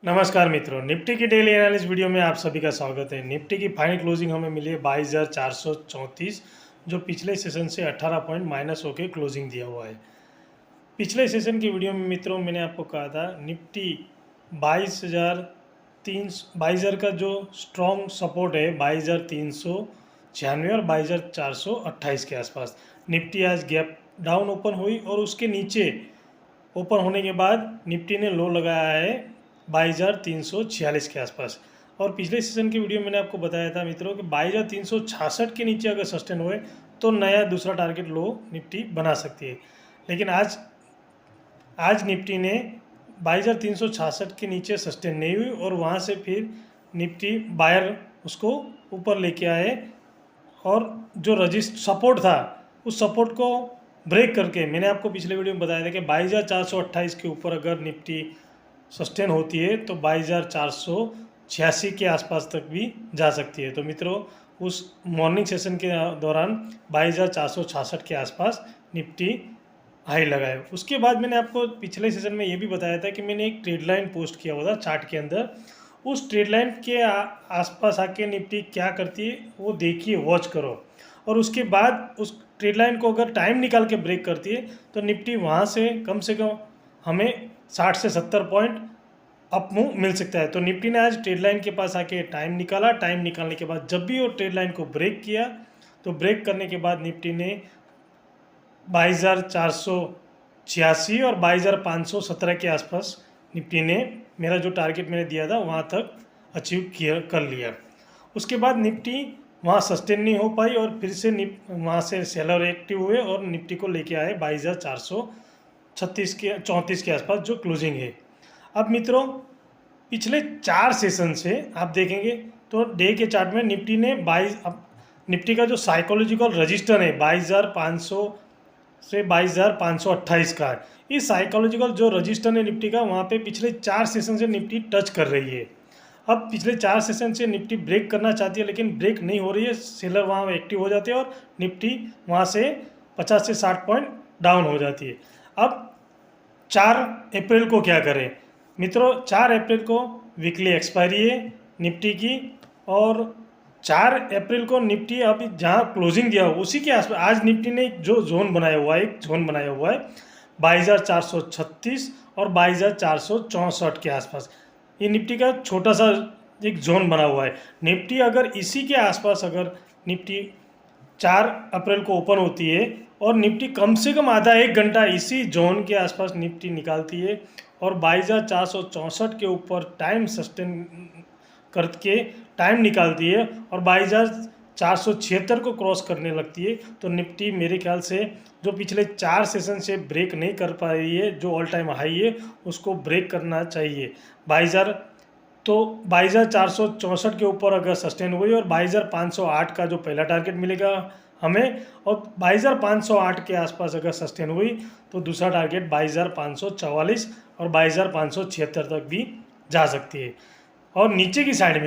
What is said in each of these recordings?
नमस्कार मित्रों, निफ्टी की डेली एनालिसिस वीडियो में आप सभी का स्वागत है। निफ्टी की फाइनल क्लोजिंग हमें मिली है 22,434, जो पिछले सेशन से 18 पॉइंट माइनस होकर क्लोजिंग दिया हुआ है। पिछले सेशन की वीडियो में मित्रों मैंने आपको कहा था निफ्टी 22,000 का जो स्ट्रॉन्ग सपोर्ट है 22,396 और 22,428 के आसपास। निफ्टी आज गैप डाउन ओपन हुई और उसके नीचे ओपन होने के बाद निफ्टी ने लो लगाया है 22,346 के आसपास। और पिछले सेशन की वीडियो में मैंने आपको बताया था मित्रों कि 22,366 के नीचे अगर सस्टेन हुए तो नया दूसरा टारगेट लो निफ्टी बना सकती है। लेकिन आज निफ्टी ने 22,366 के नीचे सस्टेन नहीं हुई और वहाँ से फिर निफ्टी बायर उसको ऊपर लेके आए और जो रजिस्ट सपोर्ट था उस सपोर्ट को ब्रेक करके मैंने आपको पिछले वीडियो में बताया था कि 22,428 के ऊपर अगर निफ्टी सस्टेन होती है तो 22,486 के आसपास तक भी जा सकती है। तो मित्रों उस मॉर्निंग सेशन के दौरान 22,466 के आसपास निफ्टी हाई लगाए। उसके बाद मैंने आपको पिछले सेशन में ये भी बताया था कि मैंने एक ट्रेड लाइन पोस्ट किया हुआ था चार्ट के अंदर। उस ट्रेड लाइन के आसपास आके निफ्टी क्या करती है वो देखिए, वॉच करो। और उसके बाद उस ट्रेड लाइन को अगर टाइम निकाल के ब्रेक करती है तो निफ्टी वहाँ से कम हमें 60 से 70 पॉइंट अप मूव मिल सकता है। तो निफ्टी ने आज ट्रेड लाइन के पास आके टाइम निकाला। टाइम निकालने के बाद जब भी वो ट्रेड लाइन को ब्रेक किया तो ब्रेक करने के बाद निफ्टी ने 22,486 और 22,517 के आसपास निफ्टी ने मेरा जो टारगेट मैंने दिया था वहाँ तक अचीव कर लिया। उसके बाद निफ्टी वहाँ सस्टेन नहीं हो पाई और फिर से वहाँ से सेलर एक्टिव हुए और निफ्टी को लेके आए 22,436 के 34 के आसपास जो क्लोजिंग है। अब मित्रों पिछले 4 सेशन से आप देखेंगे तो डे के चार्ट में निफ्टी ने निफ्टी का जो साइकोलॉजिकल रजिस्टर है 22,500 से 22,528 का है। इस साइकोलॉजिकल जो रजिस्टर है निफ्टी का वहाँ पे पिछले 4 सेशन से निफ्टी टच कर रही है। अब पिछले 4 सेशन से निफ्टी ब्रेक करना चाहती है लेकिन ब्रेक नहीं हो रही है। सेलर वहाँ एक्टिव हो जाते हैं और निफ्टी वहाँ से 50 से 60 पॉइंट डाउन हो जाती है। अब 4 अप्रैल को क्या करें मित्रों? 4 अप्रैल को वीकली एक्सपायरी है निफ्टी की और 4 अप्रैल को निफ्टी अभी जहाँ क्लोजिंग दिया हो उसी के आसपास आज निफ्टी ने जो जोन बनाया हुआ है, एक जोन बनाया हुआ है 22,436 और 22,464 के आसपास। ये निफ्टी का छोटा सा एक जोन बना हुआ है। निफ्टी अगर इसी के आसपास अगर निफ्टी 4 अप्रैल को ओपन होती है और निफ्टी कम से कम आधा एक घंटा इसी जोन के आसपास निफ्टी निकालती है और 22,464 के ऊपर टाइम सस्टेन करके टाइम निकालती है और 22,476 को क्रॉस करने लगती है तो निफ्टी मेरे ख्याल से जो पिछले 4 सेशन से ब्रेक नहीं कर पा रही है, जो ऑल टाइम हाई है उसको ब्रेक करना चाहिए। 22,464 के ऊपर अगर सस्टेन हुई और 22,508 का जो पहला टारगेट मिलेगा हमें और 22,508 के आसपास अगर सस्टेन हुई तो दूसरा टारगेट 22,544 और 22,576 तक भी जा सकती है। और नीचे की साइड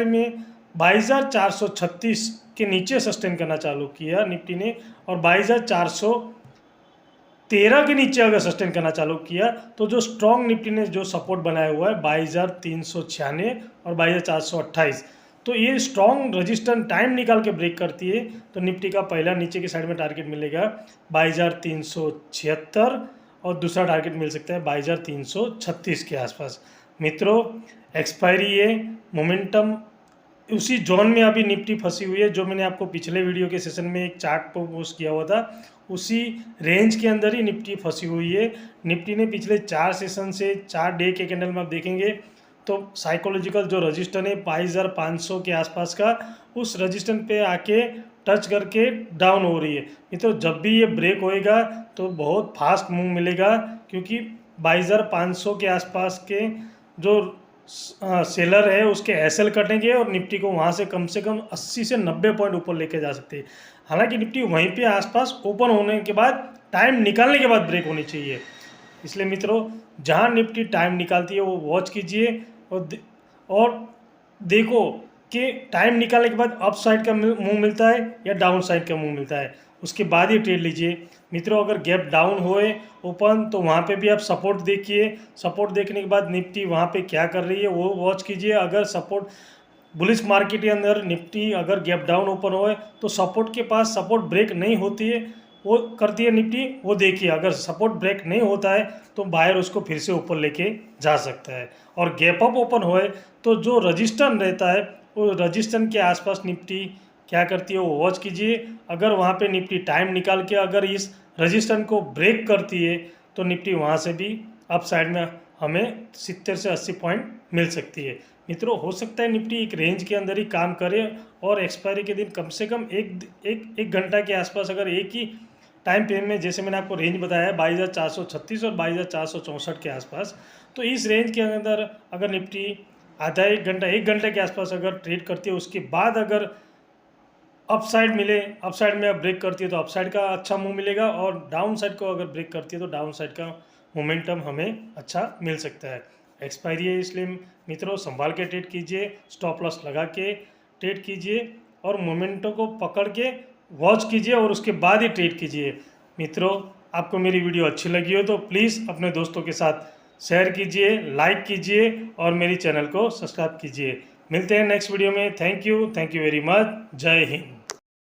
में 22,436 के नीचे सस्टेन करना चालू किया निफ्टी ने और 22,413 के नीचे अगर सस्टेन करना चालू किया तो जो स्ट्रॉन्ग निफ्टी ने जो सपोर्ट बनाया हुआ है 22,396 और 22,428, तो ये स्ट्रॉन्ग रजिस्टेंस टाइम निकाल के ब्रेक करती है तो निफ्टी का पहला नीचे की साइड में टारगेट मिलेगा 22,376 और दूसरा टारगेट मिल सकता है 22,336 के आसपास। मित्रों एक्सपायरी है, मोमेंटम उसी जोन में अभी निफ्टी फंसी हुई है। जो मैंने आपको पिछले वीडियो के सेशन में एक चार्ट पर पोस्ट किया हुआ था उसी रेंज के अंदर ही निफ्टी फंसी हुई है। निफ्टी ने पिछले 4 सेशन से 4 डे के कैंडल में आप देखेंगे तो साइकोलॉजिकल जो रजिस्टर है 22,500 के आसपास का, उस रजिस्टर पे आके टच करके डाउन हो रही है। नहीं तो जब भी ये ब्रेक होएगा तो बहुत फास्ट मूव मिलेगा क्योंकि 22,500 के आसपास के जो सेलर है उसके एसएल कटेंगे और निफ्टी को वहाँ से कम 80 से 90 पॉइंट ऊपर लेके जा सकते हैं। हालांकि निफ्टी वहीं पे आसपास ओपन होने के बाद टाइम निकालने के बाद ब्रेक होनी चाहिए। इसलिए मित्रों जहाँ निफ्टी टाइम निकालती है वो वॉच कीजिए और देखो कि टाइम निकालने के बाद अप साइड का मुंह मिलता है या डाउन साइड का मुंह मिलता है, उसके बाद ही ट्रेड लीजिए। मित्रों, अगर गैप डाउन होए ओपन तो वहाँ पे भी आप सपोर्ट देखिए। सपोर्ट देखने के बाद निफ्टी वहाँ पे क्या कर रही है वो वॉच कीजिए। अगर सपोर्ट बुलिश मार्केट के अंदर निफ्टी अगर गैप डाउन ओपन होए तो सपोर्ट के पास सपोर्ट ब्रेक नहीं होती है, वो करती है निफ्टी, वो देखिए। अगर सपोर्ट ब्रेक नहीं होता है तो बायर उसको फिर से ऊपर लेके जा सकता है। और गैप अप ओपन होए तो जो रजिस्टेंस रहता है वो रजिस्टेंस के आसपास निफ्टी क्या करती है वो वॉच कीजिए। अगर वहाँ पे निफ्टी टाइम निकाल के अगर इस रजिस्टेंस को ब्रेक करती है तो निफ्टी वहाँ से भी अप साइड में हमें 70 से 80 पॉइंट मिल सकती है। मित्रों, हो सकता है निफ्टी एक रेंज के अंदर ही काम करे और एक्सपायरी के दिन कम से कम एक घंटा के आसपास अगर एक ही टाइम फ्रेम में, जैसे मैंने आपको रेंज बताया 22,436 और 22,464 के आसपास, तो इस रेंज के अंदर अगर निफ्टी आधा एक घंटे के आसपास अगर ट्रेड करती है, उसके बाद अगर अपसाइड मिले, अपसाइड में अब ब्रेक करती है तो अपसाइड का अच्छा मूव मिलेगा, और डाउन साइड को अगर ब्रेक करती है तो डाउन साइड का मोमेंटम हमें अच्छा मिल सकता है। एक्सपायरी है इसलिए मित्रों संभाल के ट्रेड कीजिए, स्टॉप लॉस लगा के ट्रेड कीजिए और मोमेंटम को पकड़ के वॉच कीजिए और उसके बाद ही ट्रेड कीजिए। मित्रों, आपको मेरी वीडियो अच्छी लगी हो तो प्लीज़ अपने दोस्तों के साथ शेयर कीजिए, लाइक कीजिए और मेरी चैनल को सब्सक्राइब कीजिए। मिलते हैं नेक्स्ट वीडियो में। Thank you very much. जय हिंद।